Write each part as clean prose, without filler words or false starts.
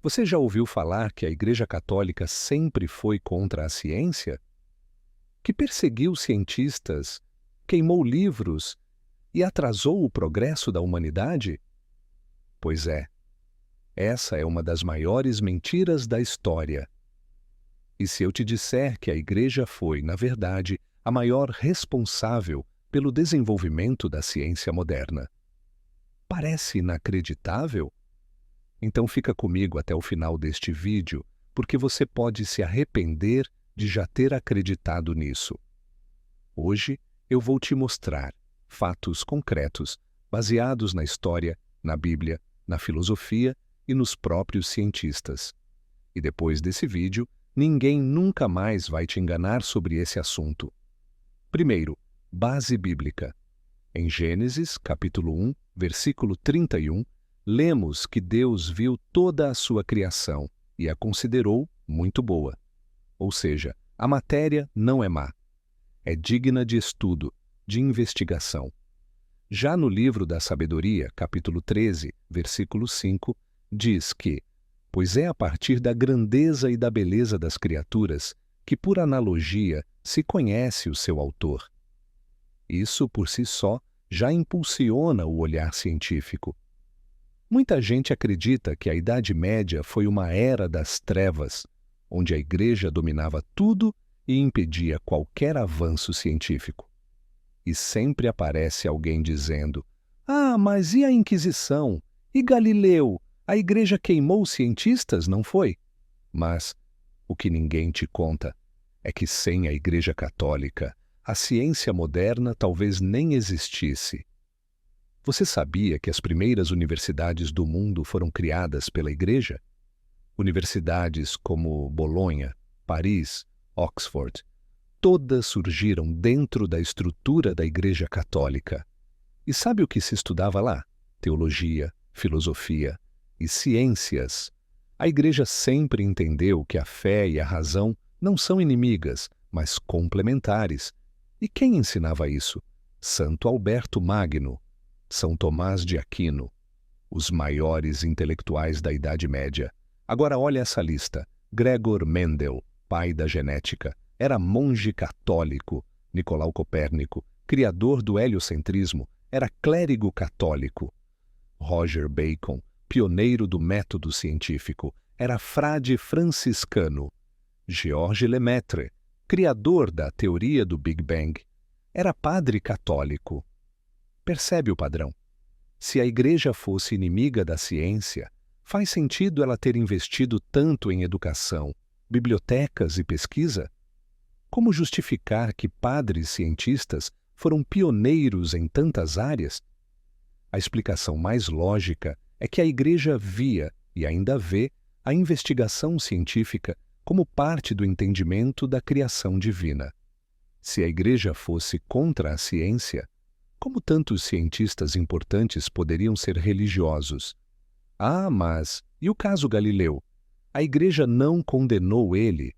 Você já ouviu falar que a Igreja Católica sempre foi contra a ciência? Que perseguiu cientistas, queimou livros e atrasou o progresso da humanidade? Pois é, essa é uma das maiores mentiras da história. E se eu te disser que a Igreja foi, na verdade, a maior responsável pelo desenvolvimento da ciência moderna? Parece inacreditável? Então fica comigo até o final deste vídeo, porque você pode se arrepender de já ter acreditado nisso. Hoje eu vou te mostrar fatos concretos, baseados na história, na Bíblia, na filosofia e nos próprios cientistas. E depois desse vídeo, ninguém nunca mais vai te enganar sobre esse assunto. Primeiro, base bíblica. Em Gênesis, capítulo 1, versículo 31, lemos que Deus viu toda a sua criação e a considerou muito boa. Ou seja, a matéria não é má. É digna de estudo, de investigação. Já no livro da Sabedoria, capítulo 13, versículo 5, diz que: pois é a partir da grandeza e da beleza das criaturas que, por analogia, se conhece o seu autor. Isso, por si só, já impulsiona o olhar científico. Muita gente acredita que a Idade Média foi uma era das trevas, onde a Igreja dominava tudo e impedia qualquer avanço científico. E sempre aparece alguém dizendo: ah, mas e a Inquisição? E Galileu? A Igreja queimou os cientistas, não foi? Mas o que ninguém te conta é que sem a Igreja Católica, a ciência moderna talvez nem existisse. Você sabia que as primeiras universidades do mundo foram criadas pela Igreja? Universidades como Bolonha, Paris, Oxford, todas surgiram dentro da estrutura da Igreja Católica. E sabe o que se estudava lá? Teologia, filosofia e ciências. A Igreja sempre entendeu que a fé e a razão não são inimigas, mas complementares. E quem ensinava isso? Santo Alberto Magno, São Tomás de Aquino, os maiores intelectuais da Idade Média. Agora olha essa lista. Gregor Mendel, pai da genética, era monge católico. Nicolau Copérnico, criador do heliocentrismo, era clérigo católico. Roger Bacon, pioneiro do método científico, era frade franciscano. Georges Lemaitre, criador da teoria do Big Bang, era padre católico. Percebe o padrão? Se a Igreja fosse inimiga da ciência, faz sentido ela ter investido tanto em educação, bibliotecas e pesquisa? Como justificar que padres cientistas foram pioneiros em tantas áreas? A explicação mais lógica é que a Igreja via, e ainda vê, a investigação científica como parte do entendimento da criação divina. Se a Igreja fosse contra a ciência, como tantos cientistas importantes poderiam ser religiosos? Ah, mas e o caso Galileu? A Igreja não condenou ele.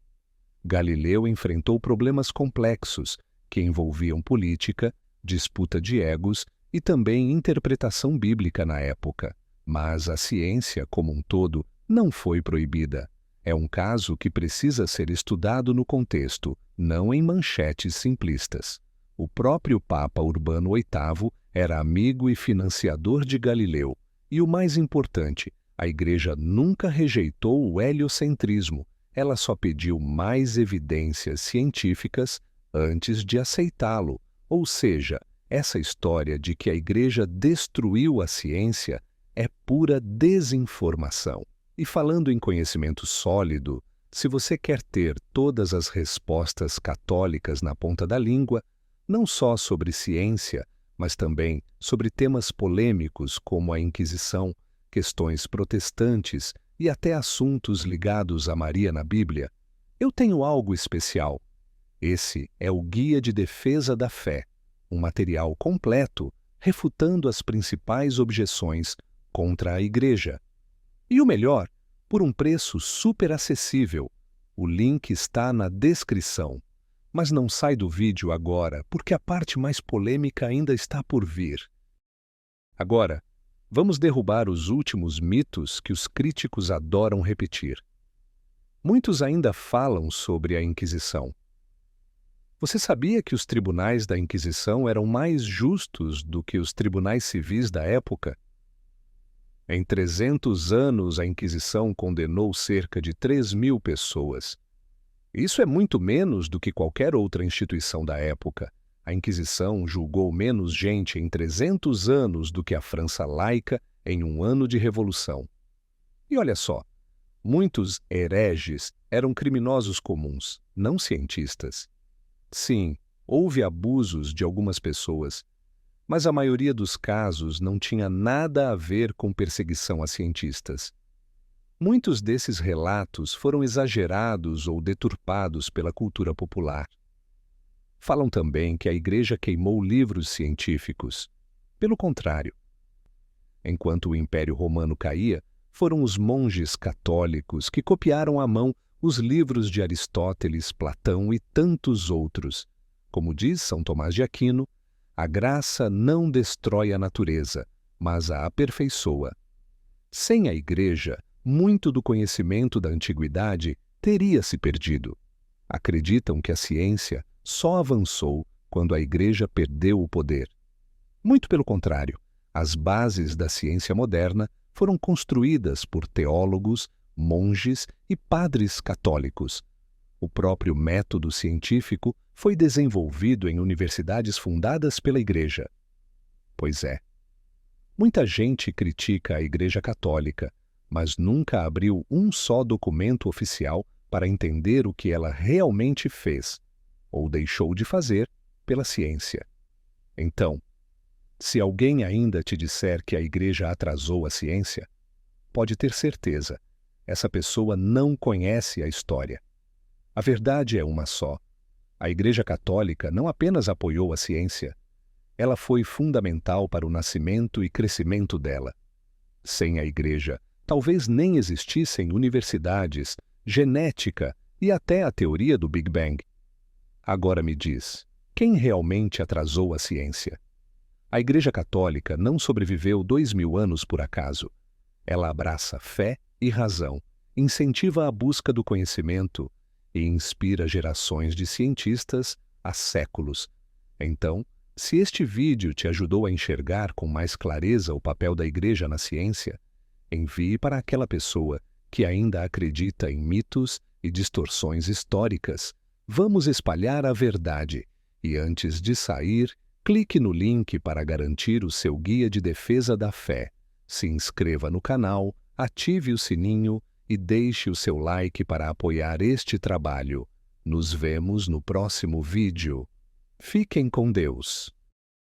Galileu enfrentou problemas complexos que envolviam política, disputa de egos e também interpretação bíblica na época. Mas a ciência, como um todo, não foi proibida. É um caso que precisa ser estudado no contexto, não em manchetes simplistas. O próprio Papa Urbano VIII era amigo e financiador de Galileu. E o mais importante, a Igreja nunca rejeitou o heliocentrismo. Ela só pediu mais evidências científicas antes de aceitá-lo. Ou seja, essa história de que a Igreja destruiu a ciência é pura desinformação. E falando em conhecimento sólido, se você quer ter todas as respostas católicas na ponta da língua, não só sobre ciência, mas também sobre temas polêmicos como a Inquisição, questões protestantes e até assuntos ligados a Maria na Bíblia, eu tenho algo especial. Esse é o Guia de Defesa da Fé, um material completo refutando as principais objeções contra a Igreja. E o melhor, por um preço super acessível. O link está na descrição. Mas não sai do vídeo agora, porque a parte mais polêmica ainda está por vir. Agora, Vamos derrubar os últimos mitos que os críticos adoram repetir. Muitos ainda falam sobre a Inquisição. Você sabia que os tribunais da Inquisição eram mais justos do que os tribunais civis da época? Em 300 anos, a Inquisição condenou cerca de 3.000 pessoas. Isso é muito menos do que qualquer outra instituição da época. A Inquisição julgou menos gente em 300 anos do que a França laica em um ano de revolução. E olha só, muitos hereges eram criminosos comuns, não cientistas. Sim, houve abusos de algumas pessoas, mas a maioria dos casos não tinha nada a ver com perseguição a cientistas. Muitos desses relatos foram exagerados ou deturpados pela cultura popular. Falam também que a Igreja queimou livros científicos. Pelo contrário, enquanto o Império Romano caía, foram os monges católicos que copiaram à mão os livros de Aristóteles, Platão e tantos outros. Como diz São Tomás de Aquino, a graça não destrói a natureza, mas a aperfeiçoa. Sem a Igreja, muito do conhecimento da antiguidade teria se perdido. Acreditam que a ciência só avançou quando a Igreja perdeu o poder. Muito pelo contrário, as bases da ciência moderna foram construídas por teólogos, monges e padres católicos. O próprio método científico foi desenvolvido em universidades fundadas pela Igreja. Pois é, muita gente critica a Igreja Católica, mas nunca abriu um só documento oficial para entender o que ela realmente fez, ou deixou de fazer, pela ciência. Então, se alguém ainda te disser que a Igreja atrasou a ciência, pode ter certeza, essa pessoa não conhece a história. A verdade é uma só. A Igreja Católica não apenas apoiou a ciência, ela foi fundamental para o nascimento e crescimento dela. Sem a Igreja, talvez nem existissem universidades, genética e até a teoria do Big Bang. Agora me diz, quem realmente atrasou a ciência? A Igreja Católica não sobreviveu 2000 anos por acaso. Ela abraça fé e razão, incentiva a busca do conhecimento e inspira gerações de cientistas há séculos. Então, se este vídeo te ajudou a enxergar com mais clareza o papel da Igreja na ciência, envie para aquela pessoa que ainda acredita em mitos e distorções históricas. Vamos espalhar a verdade e, antes de sair, clique no link para garantir o seu guia de defesa da fé. Se inscreva no canal, ative o sininho e deixe o seu like para apoiar este trabalho. Nos vemos no próximo vídeo. Fiquem com Deus.